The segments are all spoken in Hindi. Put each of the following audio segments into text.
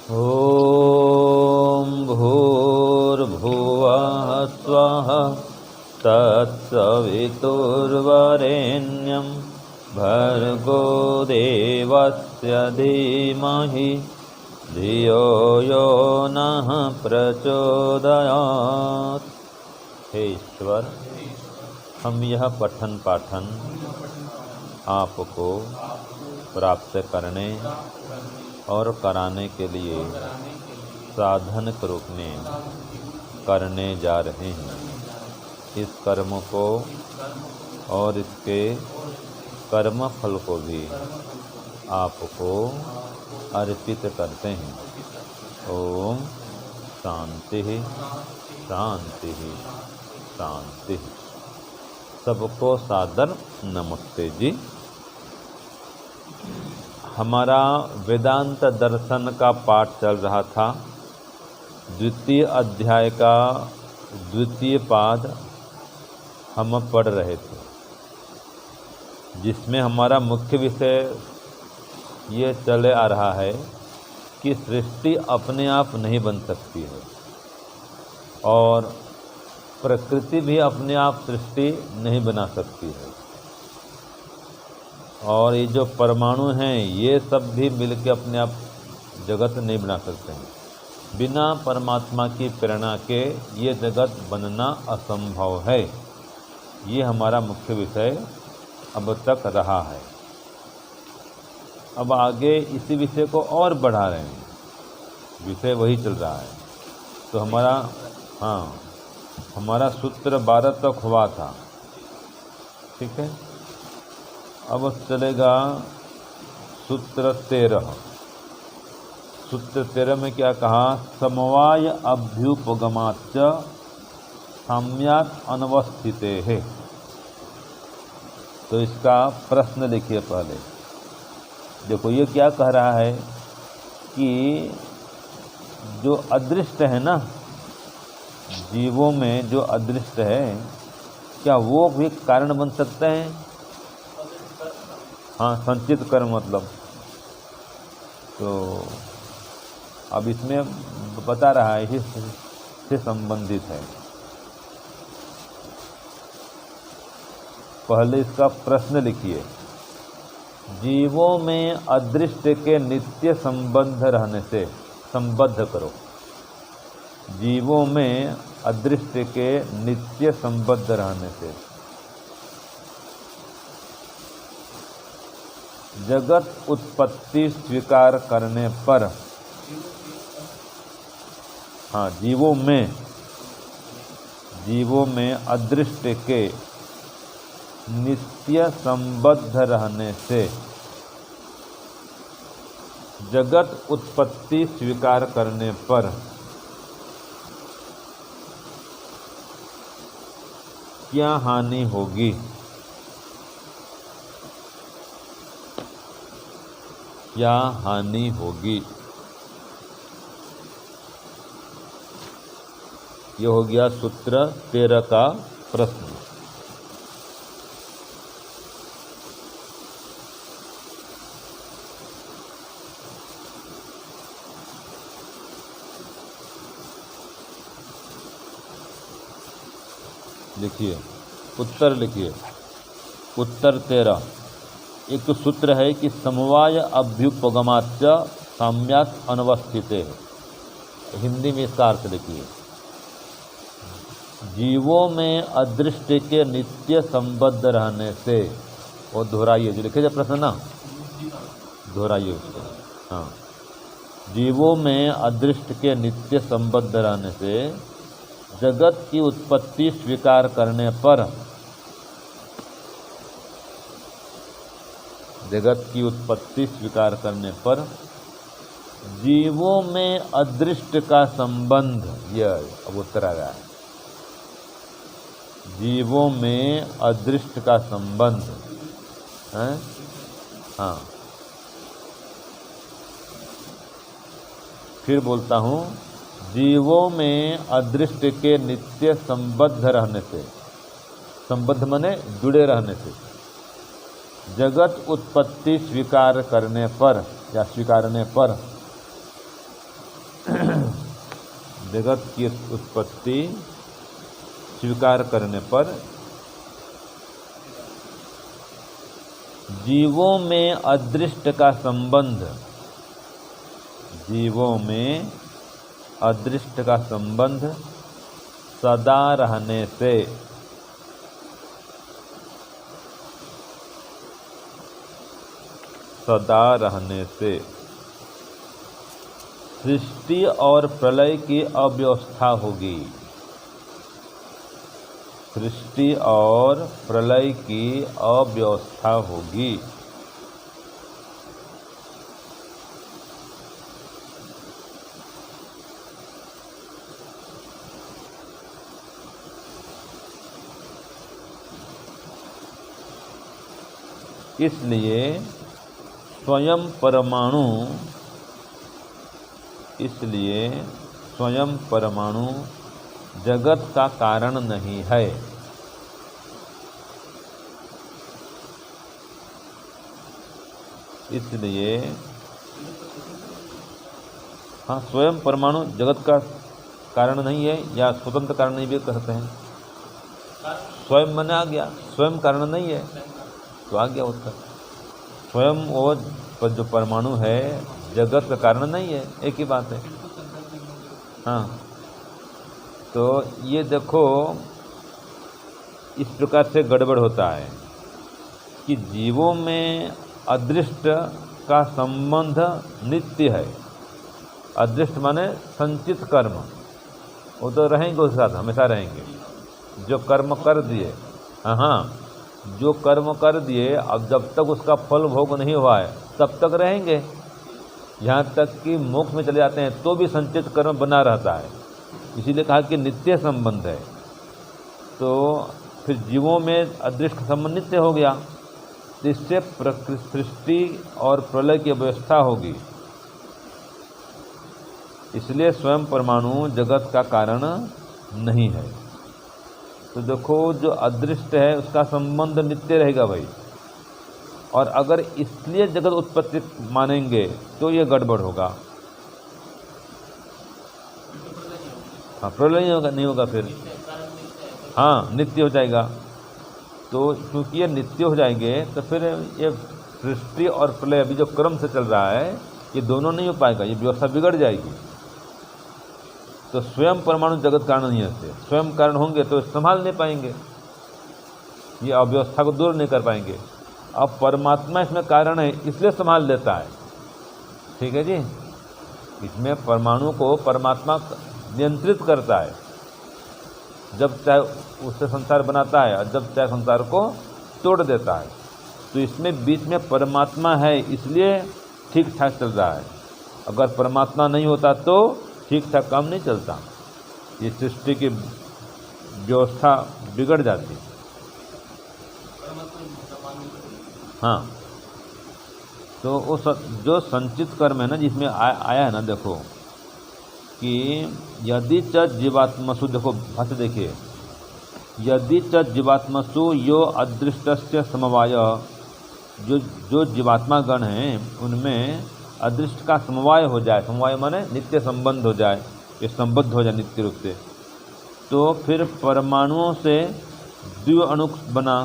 ॐ भूर्भुवः स्वः तत्सवितुर्वरेण्यं भर्गो देवस्य धीमहि धियो यो नः प्रचोदयात्। हे ईश्वर, हम यह पठन पाठन आपको प्राप्त करने और कराने के लिए साधन के रूप में करने जा रहे हैं। इस कर्म को और इसके कर्म फल को भी आपको अर्पित करते हैं। ओम शांति शांति शांति। सबको सादर नमस्ते जी। हमारा वेदांत दर्शन का पाठ चल रहा था। द्वितीय अध्याय का द्वितीय पाद हम पढ़ रहे थे, जिसमें हमारा मुख्य विषय ये चले आ रहा है कि सृष्टि अपने आप नहीं बन सकती है और प्रकृति भी अपने आप सृष्टि नहीं बना सकती है, और ये जो परमाणु हैं ये सब भी मिलकर अपने आप जगत नहीं बना सकते हैं। बिना परमात्मा की प्रेरणा के ये जगत बनना असंभव है। ये हमारा मुख्य विषय अब तक रहा है। अब आगे इसी विषय को और बढ़ा रहे हैं, विषय वही चल रहा है। तो हमारा सूत्र 12 तक हुआ था, ठीक है। अब चलेगा सूत्र 13। सूत्र 13 में क्या कहा? समवाय अभ्युपगमाच्च साम्यात् अनवस्थिते है। तो इसका प्रश्न लिखिए पहले। देखो ये क्या कह रहा है कि जो अदृष्ट है ना, जीवों में जो अदृष्ट है, क्या वो भी कारण बन सकते हैं? हाँ, संचित कर्म मतलब। तो अब इसमें बता रहा है, इससे संबंधित है। पहले इसका प्रश्न लिखिए। जीवों में अदृष्ट के नित्य संबंध रहने से संबद्ध करो। जीवों में अदृष्ट के नित्य संबद्ध रहने से जगत उत्पत्ति स्वीकार करने पर, हाँ, जीवों में अदृष्ट के नित्य संबद्ध रहने से जगत उत्पत्ति स्वीकार करने पर क्या हानि होगी? क्या हानि होगी? ये हो गया सूत्र 13 का प्रश्न। लिखिए, उत्तर लिखिए। उत्तर 13 एक तो सूत्र है कि समवाय अभ्युपगमाच्च साम्यात् अनवस्थिते। हिंदी में इसका अर्थ लिखिए। जीवों में अदृष्ट के नित्य संबद्ध रहने से, वो दोहराइए जो लिखे जाए प्रश्न ना, दोहराइए उसको। हाँ, जीवों में अदृष्ट के नित्य संबद्ध रहने से जगत की उत्पत्ति स्वीकार करने पर, जगत की उत्पत्ति स्वीकार करने पर जीवों में अदृष्ट का संबंध, यह अब उत्तर आ रहा है। जीवों में अदृष्ट का संबंध है। हाँ, फिर बोलता हूँ, जीवों में अदृष्ट के नित्य संबद्ध रहने से, संबद्ध माने जुड़े रहने से, जगत उत्पत्ति स्वीकार करने पर या स्वीकारने पर जगत की उत्पत्ति स्वीकार करने पर जीवों में अदृष्ट का संबंध, जीवों में अदृष्ट का संबंध सदा रहने से सृष्टि और प्रलय की अव्यवस्था होगी। सृष्टि और प्रलय की अव्यवस्था होगी। इसलिए स्वयं परमाणु जगत का कारण नहीं है। इसलिए हाँ, स्वयं परमाणु जगत का कारण नहीं है, या स्वतंत्र कारण नहीं भी कहते हैं। स्वयं माने आ गया, स्वयं कारण नहीं है तो आ गया उत्तर। स्वयं वो जो परमाणु है जगत का कारण नहीं है, एक ही बात है। हाँ, तो ये देखो इस प्रकार से गड़बड़ होता है कि जीवों में अदृष्ट का संबंध नित्य है। अदृष्ट माने संचित कर्म, वो तो रहेंगे उसके साथ, हमेशा रहेंगे। जो कर्म कर दिए, हाँ, जो कर्म कर दिए, अब जब तक उसका फल भोग नहीं हुआ है तब तक रहेंगे। यहाँ तक कि मोक्ष में चले जाते हैं तो भी संचित कर्म बना रहता है। इसीलिए कहा कि नित्य संबंध है। तो फिर जीवों में अदृष्ट संबंध नित्य हो गया, तो इससे सृष्टि और प्रलय की व्यवस्था होगी। इसलिए स्वयं परमाणु जगत का कारण नहीं है। तो देखो जो अदृष्ट है उसका संबंध नित्य रहेगा भाई। और अगर इसलिए जगत उत्पत्ति मानेंगे तो ये गड़बड़ होगा। हाँ, प्रलय नहीं होगा फिर। हाँ, नित्य हो जाएगा। तो क्योंकि ये नित्य हो जाएंगे तो फिर ये सृष्टि और प्रलय अभी जो क्रम से चल रहा है ये दोनों नहीं हो पाएगा, ये व्यवस्था बिगड़ जाएगी। तो स्वयं परमाणु जगत कारण नहीं होते, स्वयं कारण होंगे तो संभाल नहीं पाएंगे, ये अव्यवस्था को दूर नहीं कर पाएंगे। अब परमात्मा इसमें कारण है इसलिए संभाल लेता है। ठीक है जी, इसमें परमाणु को परमात्मा नियंत्रित करता है, जब चाहे उससे संसार बनाता है और जब चाहे संसार को तोड़ देता है। तो इसमें बीच में परमात्मा है इसलिए ठीक ठाक चल रहा है। अगर परमात्मा नहीं होता तो ठीक ठाक काम नहीं चलता, ये सृष्टि की व्यवस्था बिगड़ जाती। हाँ, तो वो जो संचित कर्म है ना, जिसमें आया है ना, देखो कि यदि च जीवात्मसु, देखो भाष्य देखिए, यदि च जीवात्मसु यो अदृष्टस्य समवाय, जो जीवात्मा गण हैं उनमें अदृष्ट का समवाय हो जाए, समवाय माने नित्य संबंध हो जाए, ये संबद्ध हो जाए नित्य रूप से, तो फिर परमाणुओं से द्वि अणु बना,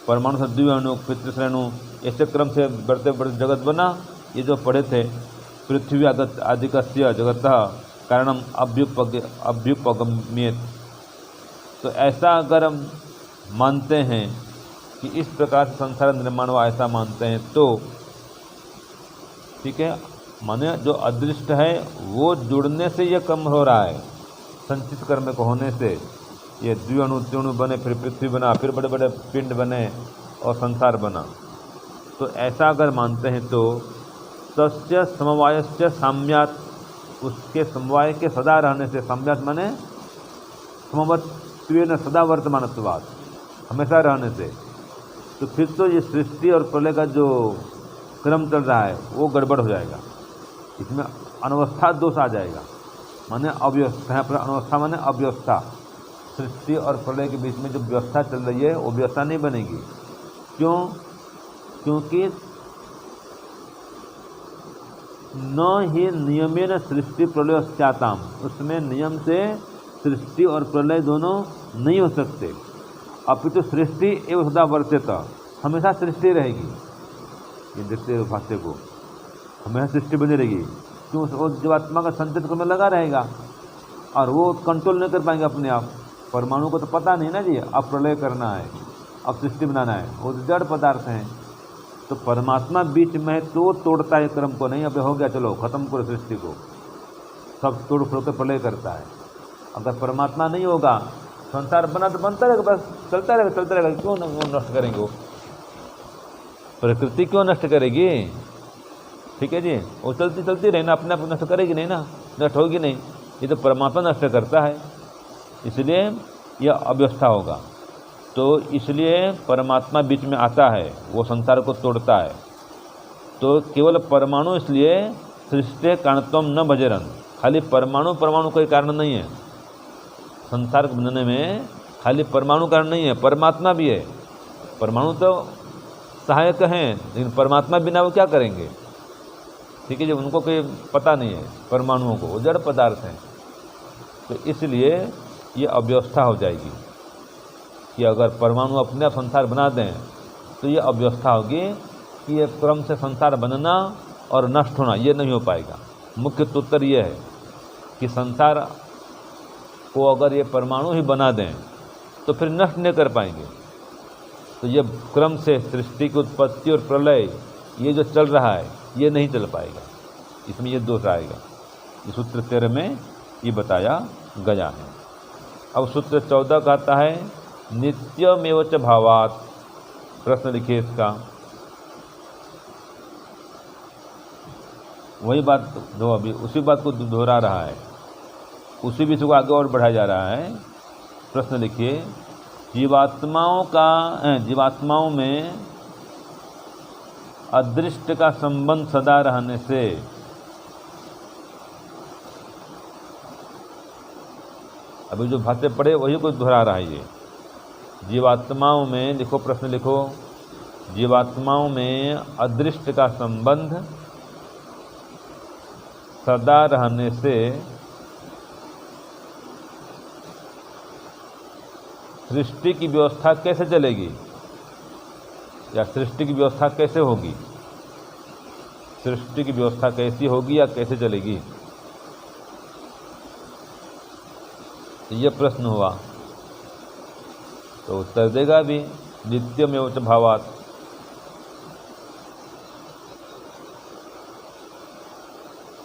परमाणु से द्वि अणु, फिर तीसरे अणु, ऐसे क्रम से बढ़ते बढ़ते जगत बना। ये जो पढ़े थे, पृथ्वी आदिकस्य जगतः कारणम अभ्युपगम्येत। तो ऐसा अगर हम मानते हैं कि इस प्रकार से संसार निर्माण हुआ, ऐसा मानते हैं तो ठीक है, माने जो अदृष्ट है वो जुड़ने से ये कम हो रहा है, संचित कर्म को होने से ये द्विअणु त्रिअणु बने, फिर पृथ्वी बना, फिर बड़े बड़े पिंड बने और संसार बना। तो ऐसा अगर मानते हैं तो तस्य समवायस्य साम्यात्, उसके समवाय के सदा रहने से, साम्यात् माने समवत्वेन सदा वर्तमानत्वात्, हमेशा रहने से, तो फिर तो ये सृष्टि और प्रलय का जो क्रम चल रहा है वो गड़बड़ हो जाएगा, इसमें अनवस्था दोष आ जाएगा, माने अव्यवस्था। यहाँ पर अनवस्था माने अव्यवस्था, सृष्टि और प्रलय के बीच में जो व्यवस्था चल रही है वो व्यवस्था नहीं बनेगी। क्यों? क्योंकि न ही नियमेन सृष्टि प्रलय स्याताम, उसमें नियम से सृष्टि और प्रलय दोनों नहीं हो सकते। अपितु सृष्टि एवं सदा वर्तेत, हमेशा सृष्टि रहेगी। ये देखते भाष्य को, हमेशा सृष्टि बनी रहेगी। क्यों? वो जीवात्मा का संचित में लगा रहेगा और वो कंट्रोल नहीं कर पाएंगे अपने आप। परमाणु को तो पता नहीं ना जी, अब प्रलय करना है, अब सृष्टि बनाना है, वो जड़ पदार्थ हैं। तो परमात्मा बीच में तो तोड़ता है क्रम को, नहीं अब हो गया चलो खत्म करो सृष्टि को, सब तोड़ फोड़ कर प्रलय करता है। अगर परमात्मा नहीं होगा, संसार बना तो बनता रहेगा, बस चलता रहेगा। क्यों नष्ट करेंगे? वो प्रकृति क्यों नष्ट करेगी? ठीक है जी, वो चलती रहे ना, अपने आप नष्ट करेगी नहीं ना, नष्ट होगी नहीं। ये तो परमात्मा नष्ट करता है, इसलिए यह अव्यवस्था होगा। तो इसलिए परमात्मा बीच में आता है, वो संसार को तोड़ता है। तो केवल परमाणु, इसलिए सृष्टि कारणत्वम न भजरन, खाली परमाणु कोई कारण नहीं है। संसार को बनने में खाली परमाणु कारण नहीं है, परमात्मा भी है। परमाणु तो सहायक हैं, लेकिन परमात्मा बिना वो क्या करेंगे? ठीक है जी, उनको कोई पता नहीं है परमाणुओं को, वो जड़ पदार्थ हैं। तो इसलिए ये अव्यवस्था हो जाएगी कि अगर परमाणु अपने आप संसार बना दें तो ये अव्यवस्था होगी कि ये क्रम से संसार बनना और नष्ट होना ये नहीं हो पाएगा। मुख्य उत्तर ये है कि संसार को अगर ये परमाणु ही बना दें तो फिर नष्ट नहीं कर पाएंगे। तो ये क्रम से सृष्टि की उत्पत्ति और प्रलय ये जो चल रहा है ये नहीं चल पाएगा, इसमें ये दोष आएगा। इस सूत्र 13 में ये बताया गया है। अब सूत्र 14 कहता है नित्यमेव च भावात्, प्रश्न लिखिए इसका। वही बात जो अभी उसी बात को दोहरा रहा है, उसी विषय को आगे और बढ़ाया जा रहा है। प्रश्न लिखिए जीवात्माओं में अदृष्ट का संबंध सदा रहने से अभी जो बातें पढ़े वही कुछ दोहरा रहा है। ये जीवात्माओं में लिखो, प्रश्न लिखो, जीवात्माओं में अदृष्ट का संबंध सदा रहने से सृष्टि की व्यवस्था कैसे चलेगी, या सृष्टि की व्यवस्था कैसे होगी? सृष्टि की व्यवस्था कैसी होगी या कैसे चलेगी, यह प्रश्न हुआ। तो उत्तर देगा भी नित्यमेव च भावात्।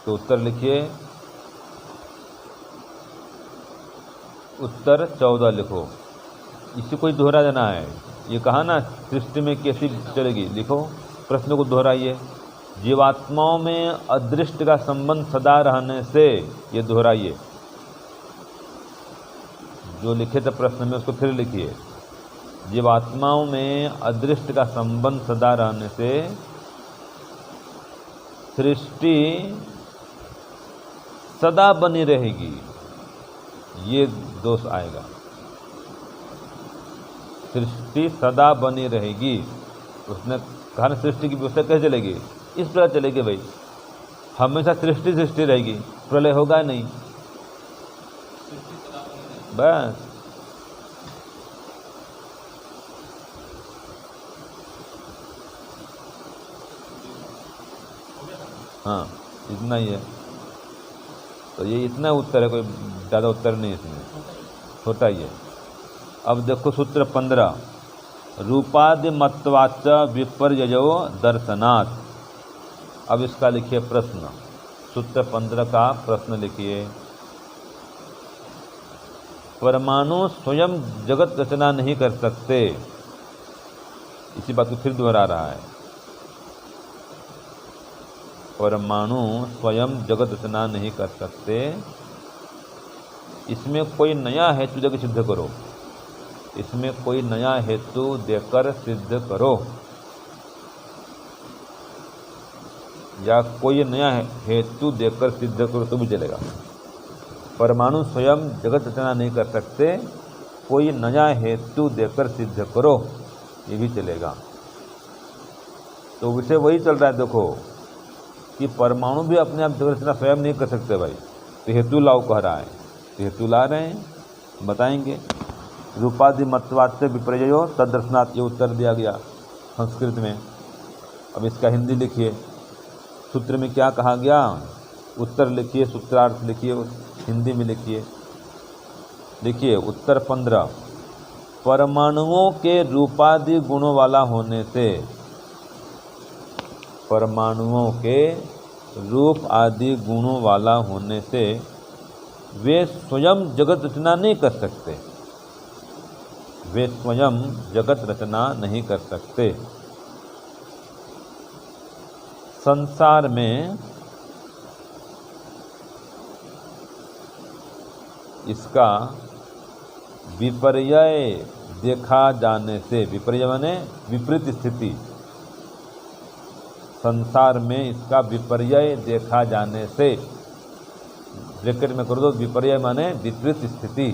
तो उत्तर लिखिए, उत्तर 14 लिखो, इसी को दोहरा देना है। ये कहा ना सृष्टि में कैसी चलेगी, लिखो, प्रश्न को दोहराइए। जीवात्माओं में अदृष्ट का संबंध सदा रहने से, ये दोहराइए। जो लिखे थे प्रश्न में उसको फिर लिखिए। जीवात्माओं में अदृष्ट का संबंध सदा रहने से सृष्टि सदा बनी रहेगी, ये दोष आएगा। सृष्टि सदा बनी रहेगी, उसने कहा ना सृष्टि की व्यवस्था कैसे चलेगी? इस प्रकार चलेगी भाई, हमेशा सृष्टि रहेगी, प्रलय होगा नहीं, बस। हाँ, इतना ही है। तो ये इतना उत्तर है, कोई ज़्यादा उत्तर नहीं इसमें, छोटा ही है। अब देखो सूत्र 15, रूपादि मत्वाच विपर्ययो दर्शनात्। अब इसका लिखिए प्रश्न, सूत्र 15 का प्रश्न लिखिए। परमाणु स्वयं जगत रचना नहीं कर सकते, इसी बात को फिर दोहरा रहा है। परमाणु स्वयं जगत रचना नहीं कर सकते, इसमें कोई नया हेतु देकर सिद्ध करो, इसमें कोई नया हेतु देकर सिद्ध करो, या कोई नया हेतु देकर सिद्ध करो तो भी चलेगा। परमाणु स्वयं जगत रचना नहीं कर सकते, कोई नया हेतु देकर सिद्ध करो, ये भी चलेगा। तो विषय वही चल रहा है। देखो कि परमाणु भी अपने आप जगत रचना स्वयं नहीं कर सकते भाई, तो हेतु लाओ कह रहा है, तो हेतु ला रहे हैं, बताएंगे। रूपादि मत्वात् से विपर्ययो तदर्शनात्, ये उत्तर दिया गया संस्कृत में। अब इसका हिंदी लिखिए, सूत्र में क्या कहा गया, उत्तर लिखिए, सूत्रार्थ लिखिए, हिंदी में लिखिए। देखिए उत्तर 15, परमाणुओं के रूपादि गुणों वाला होने से, परमाणुओं के रूप आदि गुणों वाला होने से वे स्वयं जगत रचना नहीं कर सकते, वे स्वयं जगत रचना नहीं कर सकते। संसार में इसका विपर्यय देखा जाने से, विपर्यय माने विपरीत स्थिति, संसार में इसका विपर्यय देखा जाने से, ब्रैकेट में कर दो, विपर्यय माने विपरीत स्थिति।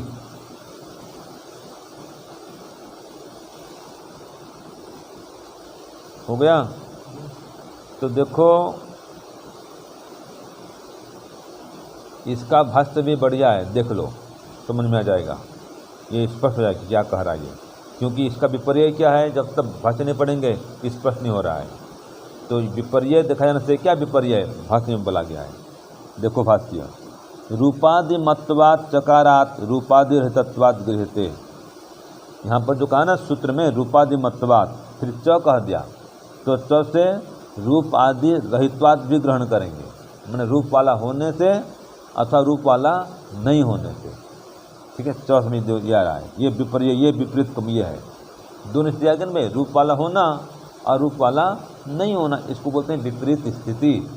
हो गया? तो देखो इसका भाष्य भी बढ़िया है, देख लो समझ में आ जाएगा, ये स्पष्ट हो जाएगा क्या कह रहा है ये, क्योंकि इसका विपर्यय क्या है, जब तक भाष्य नहीं पढ़ेंगे स्पष्ट नहीं हो रहा है। तो विपर्यय देखा जाने से क्या विपर्यय भाष्य में बोला गया है, देखो भाष्य, रूपादि मत्वात् चकारात् रूपादि रहितत्वात् गृह्यते। यहाँ पर जो कहा ना सूत्र में रूपादि मत्वात्, फिर च कह दिया, तो च से रूप आदि रहित्वात् भी ग्रहण करेंगे, मैंने रूप वाला होने से अथवा रूप वाला नहीं होने से, ठीक है, च समझ दिया रहा है, ये विपर्यय, ये विपरीत कम ये है, दोनों स्थिति में रूप वाला होना और रूप वाला नहीं होना, इसको बोलते हैं विपरीत स्थिति।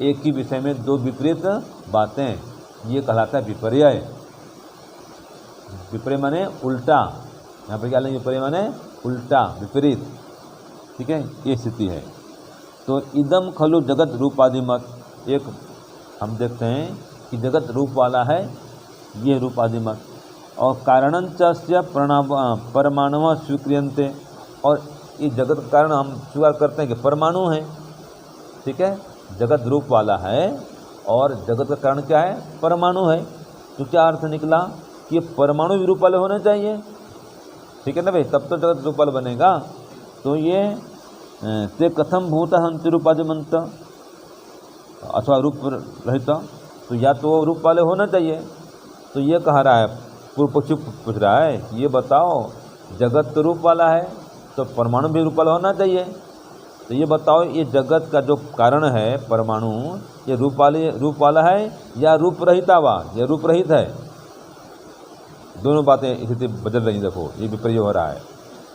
एक ही विषय में दो विपरीत बातें, ये कहलाता है विपर्यय। विपर्यय माने उल्टा, यहाँ पर क्या लेंगे, विपर्यय माने उल्टा, विपरीत, ठीक है, ये स्थिति है। तो इदम खलु जगत रूपादिमत, एक हम देखते हैं कि जगत रूप वाला है, ये रूपादिमत, और कारणं च स्य परमाणु स्वीक्रियन्ते, और ये जगत का कारण हम स्वीकार करते हैं कि परमाणु है, ठीक है, जगत रूप वाला है और जगत का कारण क्या है, परमाणु है। तो क्या अर्थ निकला कि परमाणु भी रूप वाले होने चाहिए, ठीक है ना भाई, तब तो जगत रूप वाला बनेगा। तो ये ते कथम भूत हंति रूपादिमंत अथवा रूप रहित, तो या तो रूप वाले होना चाहिए। तो ये कह रहा है, पूर्व पक्षी पूछ रहा है, ये बताओ जगत तो रूप वाला है तो परमाणु भी रूप वाला होना चाहिए, तो ये बताओ ये जगत का जो कारण है परमाणु, ये रूप वाला है या रूप रहितावा, ये रूप रहित है। दोनों बातें स्थिति बदल रही, देखो ये विपर्य हो रहा है।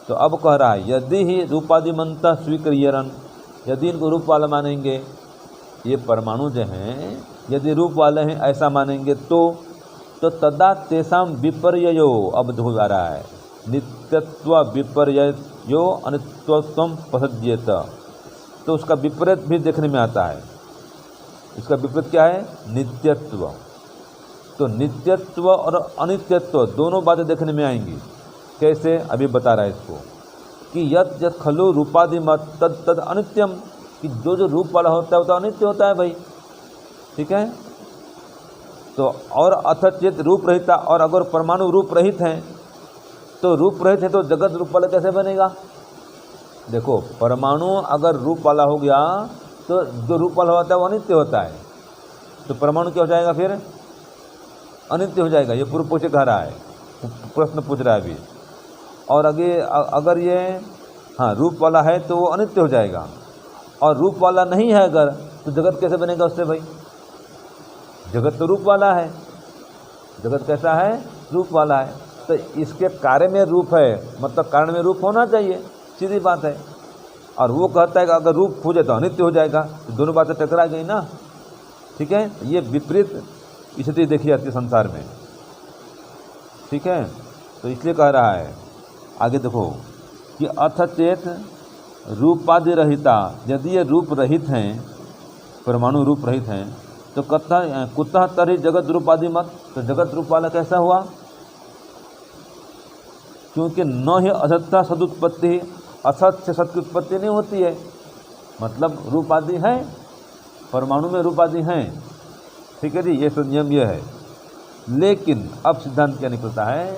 तो अब कह रहा है यदि ही रूपादिमंता स्वीक्रियरन, यदि इनको रूप वाला मानेंगे, ये परमाणु जो हैं यदि रूप वाले हैं ऐसा मानेंगे तो तदा तेषाम विपर्ययो, अब हो जा रहा है, नित्यत्व विपर्ययो अनित्यत्वम पसज्येत, तो उसका विपरीत भी देखने में आता है। इसका विपरीत क्या है, नित्यत्व। तो नित्यत्व और अनित्यत्व दोनों बातें देखने में आएंगी। कैसे, अभी बता रहा है इसको कि यत् यत् खलु रूपादिमत तद तद अनित्यम, कि जो रूप वाला होता है वो तो अनित्य होता है भाई, ठीक है। तो और अथ चेत रूप रहिता, और अगर परमाणु रूप रहित हैं तो रूप रहित है तो जगत रूप वाला कैसे बनेगा। देखो परमाणु अगर रूप वाला हो गया तो जो रूप वाला होता है वो अनित्य होता है, तो परमाणु क्या हो जाएगा, फिर अनित्य हो जाएगा। ये पूर्व पक्ष कह रहा है, प्रश्न पूछ रहा है अभी। और आगे अगर ये हाँ रूप वाला है तो वो अनित्य हो जाएगा, और रूप वाला नहीं है अगर, तो जगत कैसे बनेगा उससे भाई। जगत तो रूप वाला है, जगत कैसा है, रूप वाला है, तो इसके कार्य में रूप है, मतलब कारण में रूप होना चाहिए, सीधी बात है। और वो कहता है कि अगर रूप हो जाए तो अनित्य हो जाएगा, तो दोनों बातें टकरा गई ना, ठीक है। ये विपरीत स्थिति देखी जाती है संसार में, ठीक है। तो इसलिए कह रहा है आगे देखो कि अथ चेत रूपादि रहिता, यदि ये रूप रहित हैं, परमाणु रूप रहित हैं, तो कुतः तरी जगत रूपादि मत, तो जगत रूप वाला कैसा हुआ, क्योंकि न ही असत्ता सदुत्पत्ति, असत से सत की उत्पत्ति नहीं होती है, मतलब रूप आदि है परमाणु में रूप आदि हैं, ठीक है जी, ये तो नियम ये है। लेकिन अब सिद्धांत क्या निकलता है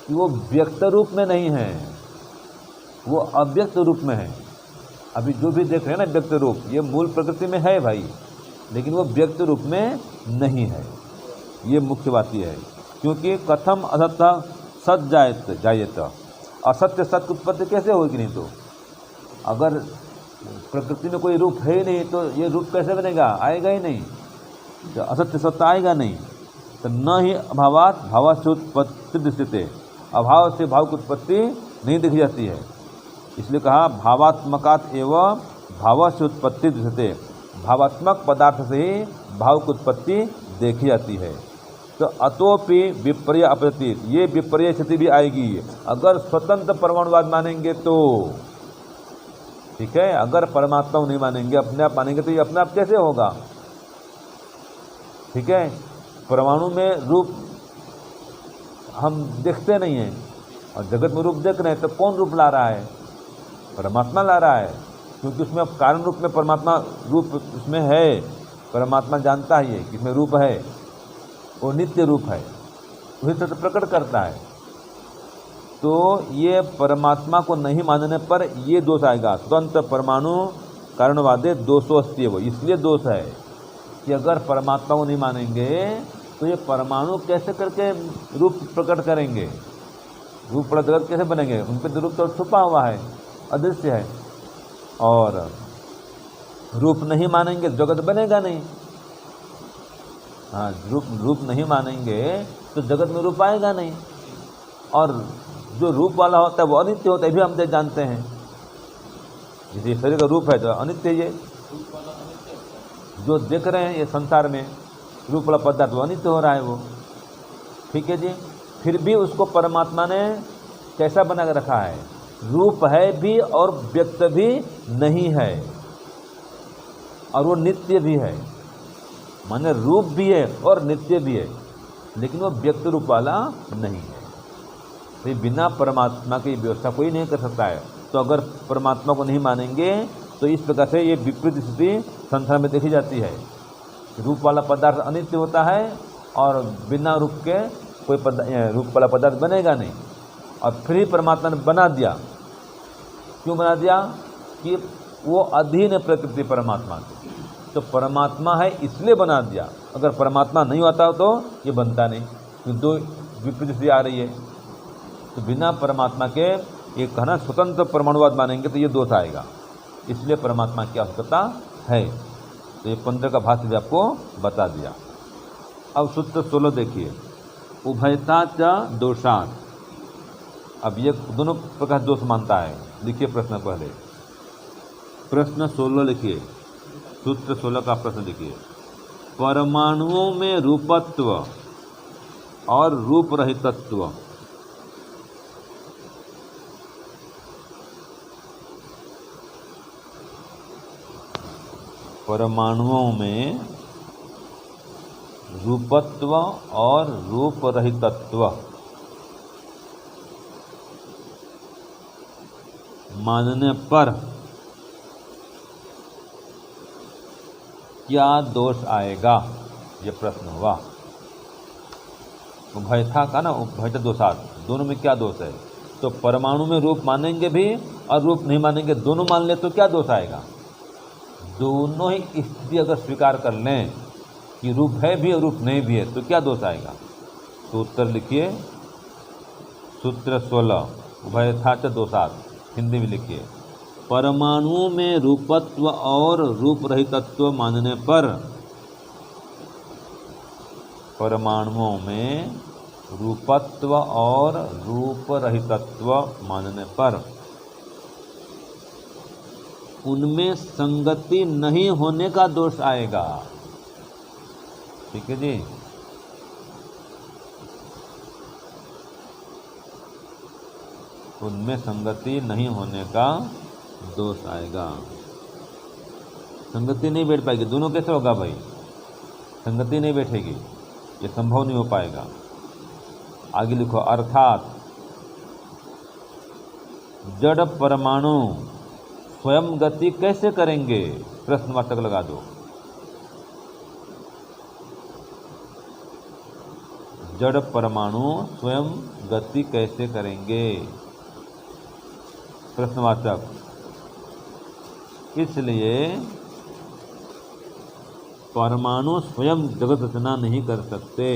कि वो व्यक्त रूप में नहीं है, वो अव्यक्त रूप में है। अभी जो भी देख रहे हैं ना व्यक्त रूप, ये मूल प्रकृति में है भाई, लेकिन वो व्यक्त रूप में नहीं है। ये मुख्य बात ये है, क्योंकि कथम असत्य सत जायत, असत्य सत्य की उत्पत्ति कैसे होगी? नहीं तो अगर प्रकृति में कोई रूप है ही नहीं तो ये रूप कैसे बनेगा? आएगा ही नहीं, तो असत्य सत्य आएगा नहीं। तो न ही अभावात भावास्य उत्पत्ति दृश्यते, अभाव से भाव की उत्पत्ति नहीं दिखी जाती है। इसलिए कहा भावात्मकात एवं भावास्य उत्पत्ति दृश्यते, भावात्मक पदार्थ से ही भाव की उत्पत्ति देखी जाती है। तो अतोपि विपर्य अपरित, ये विपर्य स्थिति भी आएगी अगर स्वतंत्र परमाणुवाद मानेंगे तो, ठीक है। अगर परमात्मा को नहीं मानेंगे, अपने आप मानेंगे, तो ये अपने आप कैसे होगा? ठीक है, परमाणु में रूप हम देखते नहीं हैं और जगत में रूप देख रहे हैं, तो कौन रूप ला रहा है? परमात्मा ला रहा है, क्योंकि उसमें कारण रूप में परमात्मा रूप उसमें है। परमात्मा जानता है ये कि इसमें रूप है, वो नित्य रूप है, उसी तरह प्रकट करता है। तो ये परमात्मा को नहीं मानने पर ये दोष आएगा। स्वतंत्र परमाणु कारणवादे दोषोस्ति, वो इसलिए दोष है कि अगर परमात्मा को नहीं मानेंगे तो ये परमाणु कैसे करके रूप प्रकट करेंगे? रूप प्रकट कैसे बनेंगे? उन पर रूप तो छुपा हुआ है, अदृश्य है। और रूप नहीं मानेंगे जगत बनेगा नहीं। हाँ, रूप नहीं मानेंगे तो जगत में रूप आएगा नहीं। और जो रूप वाला होता है वो अनित्य होता है, भी हम जानते हैं। जैसे शरीर का रूप है तो अनित्य, ये जो देख रहे हैं ये संसार में रूप वाला पदार्थ वो अनित्य हो रहा है वो, ठीक है जी। फिर भी उसको परमात्मा ने कैसा बना के रखा है? रूप है भी और व्यक्त भी नहीं है, और वो नित्य भी है। माने रूप भी है और नित्य भी है, लेकिन वो व्यक्त रूप वाला नहीं है। तो बिना परमात्मा की व्यवस्था कोई नहीं कर सकता है। तो अगर परमात्मा को नहीं मानेंगे तो इस प्रकार से ये विपरीत स्थिति संसार में देखी जाती है। रूप वाला पदार्थ अनित्य होता है और बिना रूप के कोई रूप वाला पदार्थ बनेगा नहीं। और फिर ही परमात्मा ने बना दिया। क्यों बना दिया? कि वो अधीन है प्रकृति परमात्मा के, तो परमात्मा है इसलिए बना दिया। अगर परमात्मा नहीं होता तो ये बनता नहीं, तो दो विपरीत स्थिति आ रही है। तो बिना परमात्मा के ये कहना स्वतंत्र परमाणुवाद मानेंगे तो ये दोष आएगा। इसलिए परमात्मा की आवश्यकता है। तो ये 15 का भाष्य भी आपको बता दिया। अब सूत्र 16 देखिए, उभयता च दोषात्। अब ये दोनों प्रकार दोष मानता है। लिखिए प्रश्न पहले, प्रश्न 16 लिखिए, सूत्र 16 का प्रश्न लिखिए। परमाणुओं में रूपत्व और रूप रहितत्व परमाणुओं में रूपत्व और रूप रहितत्व मानने पर क्या दोष आएगा? ये प्रश्न हुआ। उभयता का ना, उभयता दोषात्, दोनों में क्या दोष है? तो परमाणु में रूप मानेंगे भी और रूप नहीं मानेंगे, दोनों मान ले तो क्या दोष आएगा? दोनों ही स्थिति अगर स्वीकार कर लें कि रूप है भी और रूप नहीं भी है तो क्या दोष आएगा? तो उत्तर लिखिए, सूत्र 16, उभयता च दोषात्। हिंदी में लिखिए, परमाणुओं में रूपत्व और रूप रहितत्व मानने पर, परमाणुओं में रूपत्व और रूप रहितत्व मानने पर उनमें संगति नहीं होने का दोष आएगा। ठीक है जी। उनमें संगति नहीं होने का दोष आएगा। संगति नहीं बैठ पाएगी, दोनों कैसे होगा भाई? संगति नहीं बैठेगी, ये संभव नहीं हो पाएगा। आगे लिखो, अर्थात जड़ परमाणु स्वयं गति कैसे करेंगे? प्रश्नवाचक लगा दो। जड़ परमाणु स्वयं गति कैसे करेंगे? प्रश्नवाचक। इसलिए परमाणु स्वयं जगत रचना नहीं कर सकते।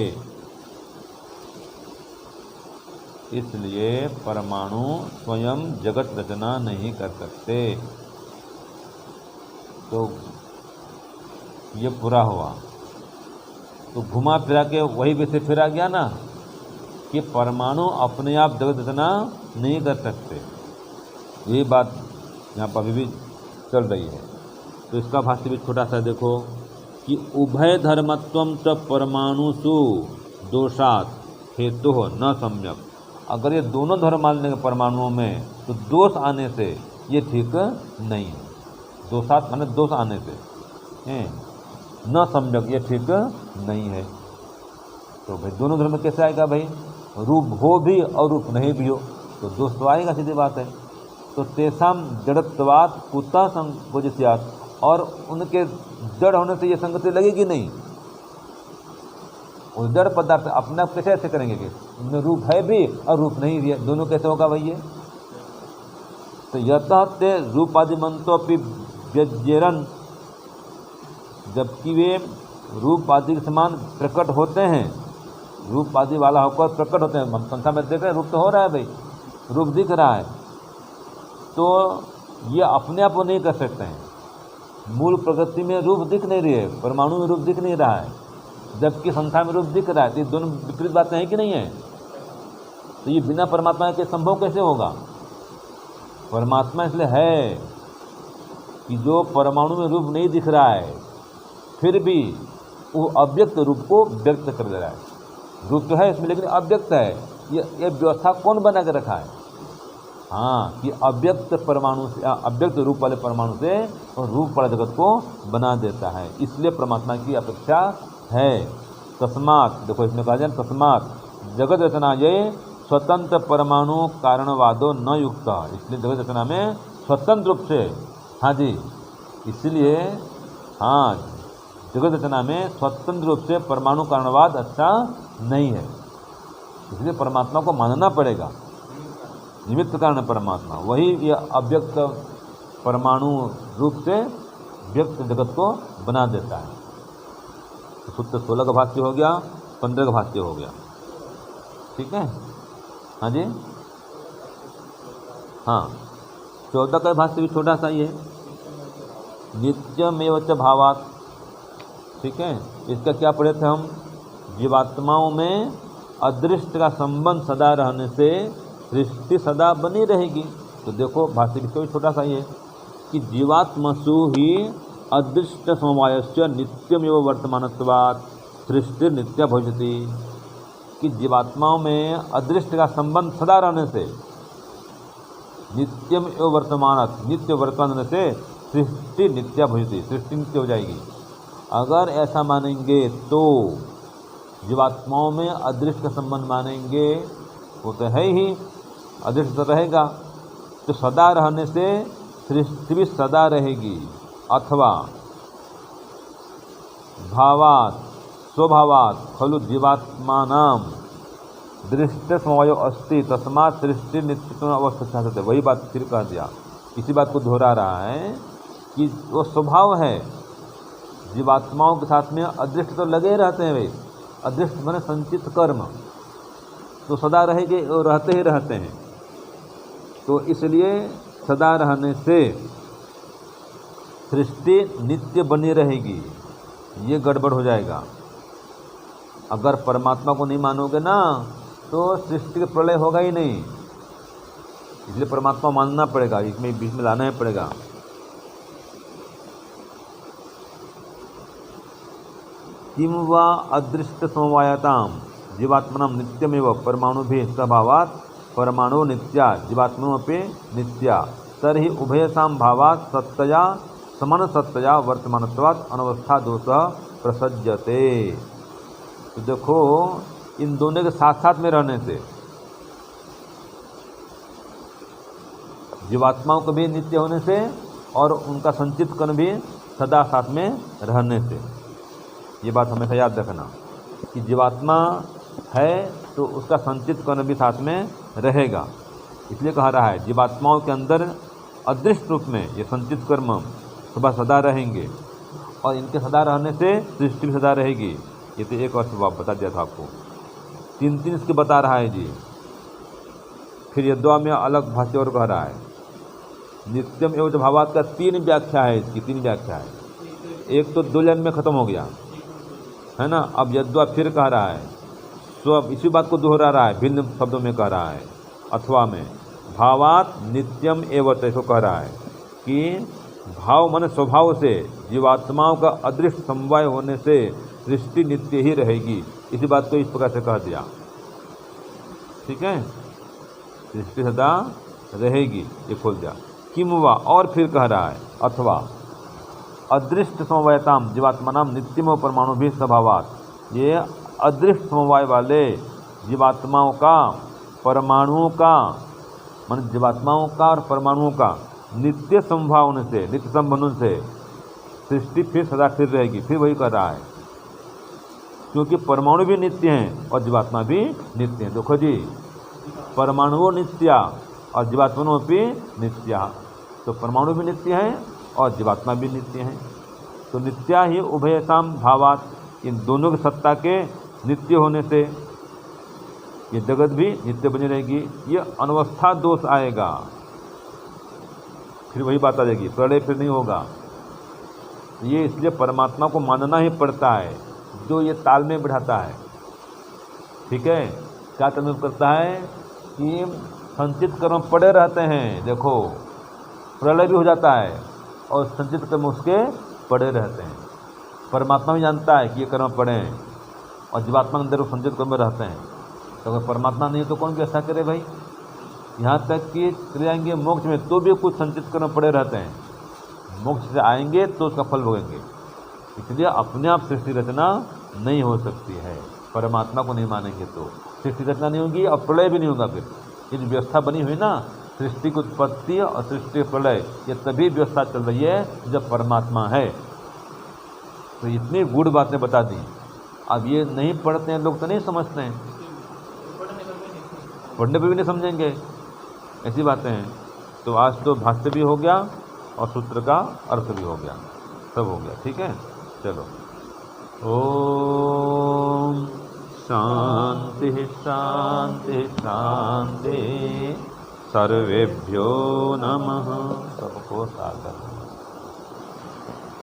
इसलिए परमाणु स्वयं जगत रचना नहीं कर सकते। तो ये पूरा हुआ। तो घुमा फिरा के वही विषय फिरा गया ना कि परमाणु अपने आप जगत रचना नहीं कर सकते। यही बात यहाँ पर अभी भी चल रही है। तो इसका भाष्य भी छोटा सा देखो कि उभय धर्मत्वं च परमाणुषु दोषात् हेतु न सम्यक। अगर ये दोनों धर्म मान लेंगे परमाणुओं में तो दोष आने से ये ठीक नहीं है। दोषात् माने दोष आने से न सम्यक, ये ठीक नहीं है। तो भाई दोनों धर्म में कैसे आएगा भाई? रूप हो भी और रूप नहीं भी हो तो दोष तो आएगा, सीधी बात है। तो तेषाम जड़त्वात् कुतः संकोचस्यात्, और उनके जड़ होने से ये संगति लगेगी नहीं। उस जड़ पदार्थ अपने आप कैसे ऐसे करेंगे कि उनमें रूप है भी और रूप नहीं भी है, दोनों कैसे होगा भाई ये? तो यतः ते रूपादि मंत्रोपि व्यज्यरन, जबकि वे रूप आदि के समान प्रकट होते हैं, रूप आदि वाला होकर प्रकट होते हैं। हम संसार में देख रहे हैं रूप तो हो रहा है भाई, रूप दिख रहा है, तो ये अपने आप वो नहीं कर सकते हैं। मूल प्रकृति में रूप दिख नहीं रही है, परमाणु में रूप दिख नहीं रहा है, जबकि संसार में रूप दिख रहा है। तो ये दोनों विपरीत बातें हैं कि नहीं है? तो ये बिना परमात्मा के संभव कैसे होगा? परमात्मा इसलिए है कि जो परमाणु में रूप नहीं दिख रहा है फिर भी वो अव्यक्त रूप को व्यक्त कर दे रहा है। रूप तो है इसमें लेकिन अव्यक्त है। ये व्यवस्था कौन बना के रखा है? हाँ, कि अव्यक्त परमाणु से, अव्यक्त रूप वाले परमाणु से और रूप वाले जगत को बना देता है। इसलिए परमात्मा की अपेक्षा है। तस्मात्, देखो इसमें कहा जाए तस्मात् जगत रचना ये स्वतंत्र परमाणु कारणवादो न युक्त। इसलिए जगत रचना में स्वतंत्र रूप से, हाँ जी, इसलिए हाँ जगत रचना में स्वतंत्र रूप से परमाणु कारणवाद अच्छा नहीं है। इसलिए परमात्मा को मानना पड़ेगा, निमित्त कारण परमात्मा, वही यह अव्यक्त परमाणु रूप से व्यक्त जगत को बना देता है। तो सूत्र 16 का भाष्य हो गया, 15 का भाष्य हो गया, ठीक है। हाँ जी, हाँ 14 का भाष्य भी छोटा सा ही है, नित्यमेव च भावात्, ठीक है। इसका क्या पढ़े थे हम? जीवात्माओं में अदृष्ट का संबंध सदा रहने से सृष्टि सदा बनी रहेगी। तो देखो भाष्य भी छोटा सा ही है कि जीवात्मसु ही अदृष्ट समवायस्य नित्यमेव वर्तमानत्वात् सृष्टि नित्य भविष्यति। कि जीवात्माओं में अदृष्ट का संबंध सदा रहने से, नित्यम एवं वर्तमान, नित्य वर्तमान होने से सृष्टि नित्य भविष्यति, सृष्टि नित्य हो जाएगी। अगर ऐसा मानेंगे तो जीवात्माओं में अदृष्ट का संबंध मानेंगे, वो तो है ही, अदृष्ट तो रहेगा, तो सदा रहने से सृष्टि भी सदा रहेगी। अथवा भावात् स्वभावात् खलु जीवात्मानां दृष्ट समवायो अस्ति तस्मात् सृष्टि नित्य अवस्था। वही बात फिर कह दिया, इसी बात को दोहरा रहा है कि वो स्वभाव है, जीवात्माओं के साथ में अदृष्ट तो लगे रहते हैं भाई, अदृष्ट माने संचित कर्म तो सदा रहेंगे और रहते ही रहते हैं। तो इसलिए सदा रहने से सृष्टि नित्य बनी रहेगी, ये गड़बड़ हो जाएगा। अगर परमात्मा को नहीं मानोगे ना तो सृष्टि का प्रलय होगा ही नहीं, इसलिए परमात्मा मानना पड़ेगा, इसमें बीच में लाना ही पड़ेगा। किम वा अदृष्ट समवायताम जीवात्मनां नित्यमेव परमाणुभिः स्वभावात् परमाणु नित्या जीवात्मनोऽपि नित्या तर्हि उभयसां भावात् सत्तया समनसत्तया वर्तमानत्वात् अनवस्था दोषः प्रसज्यते। तो देखो इन दोनों के साथ साथ में रहने से, जीवात्माओं को भी नित्य होने से और उनका संचित कण भी सदा साथ में रहने से, ये बात हमेशा याद रखना कि जीवात्मा है तो उसका संचित कर्म भी साथ में रहेगा। इसलिए कहा रहा है जीवात्माओं के अंदर अदृष्ट रूप में ये संचित कर्म सदा रहेंगे और इनके सदा रहने से सृष्टि भी सदा रहेगी। ये तो एक और स्वभाव बता दिया था आपको, 3 इसके बता रहा है जी। फिर यद्वा में अलग भाष्य और कह रहा है नित्यम एवं भावात का 3 व्याख्या है, इसकी 3 व्याख्या है। एक तो 2 लाइन में ख़त्म हो गया है ना, अब यद्वा फिर कह रहा है, तो अब इसी बात को दोहरा रहा है, भिन्न शब्दों में कह रहा है। अथवा में भावात नित्यम एवं ऐसा कह रहा है कि भाव मन स्वभाव से जीवात्माओं का अदृष्ट समवाय होने से सृष्टि नित्य ही रहेगी। इसी बात को इस प्रकार से कह दिया, ठीक है, सृष्टि सदा रहेगी, ये खोल दिया। किम हुआ, और फिर कह रहा है अथवा अदृष्ट समवायताम जीवात्मानाम नित्यम परमाणु भी स्वभावात, ये अदृष्ट समवाय वाले जीवात्माओं का परमाणुओं का मान जीवात्माओं का और परमाणुओं का नित्य संभावना से, नित्य संबंधन से सृष्टि फिर सदा स्थिर रहेगी। फिर वही कर रहा है क्योंकि परमाणु भी नित्य हैं और जीवात्मा भी नित्य हैं। देखो जी, परमाणुओं नित्या और जीवात्मनो भी नित्या, तो परमाणु भी नित्य हैं और जीवात्मा भी नित्य हैं। तो नित्या ही उभयसाम भावात, इन दोनों की सत्ता के नित्य होने से ये जगत भी नित्य बनी रहेगी। ये अनवस्था दोष आएगा, फिर वही बात आ जाएगी, प्रलय फिर नहीं होगा। ये इसलिए परमात्मा को मानना ही पड़ता है जो ये ताल में बिठाता है, ठीक है। क्या तालमेल करता है कि संचित कर्म पड़े रहते हैं, देखो प्रलय भी हो जाता है और संचित कर्म उसके पड़े रहते हैं। परमात्मा भी जानता है कि ये कर्म पड़े हैं और जीवात्मा के अंदर वो संचित कर्म रहते हैं। तो अगर परमात्मा नहीं तो कौन भी ऐसा करे भाई। यहाँ तक कि चले जाएंगे मोक्ष में तो भी कुछ संचित कर्म पड़े रहते हैं, मोक्ष से आएंगे तो उसका फल भोगेंगे। इसलिए अपने आप सृष्टि रचना नहीं हो सकती है, परमात्मा को नहीं मानेंगे तो सृष्टि रचना नहीं होगी और प्रलय भी नहीं होगा। फिर ये जो व्यवस्था बनी हुई ना, सृष्टि की उत्पत्ति और सृष्टि प्रलय, ये तभी व्यवस्था चल रही है जब परमात्मा है। तो इतनी गूढ़ बातें बता दी। अब ये नहीं पढ़ते हैं लोग तो नहीं समझते हैं, पढ़ने पर भी नहीं समझेंगे, ऐसी बातें हैं। तो आज तो भाष्य भी हो गया और सूत्र का अर्थ भी हो गया, सब हो गया, ठीक है। चलो, ओम शांति शांति शांति, सर्वेभ्यो नमः। सबको सादर।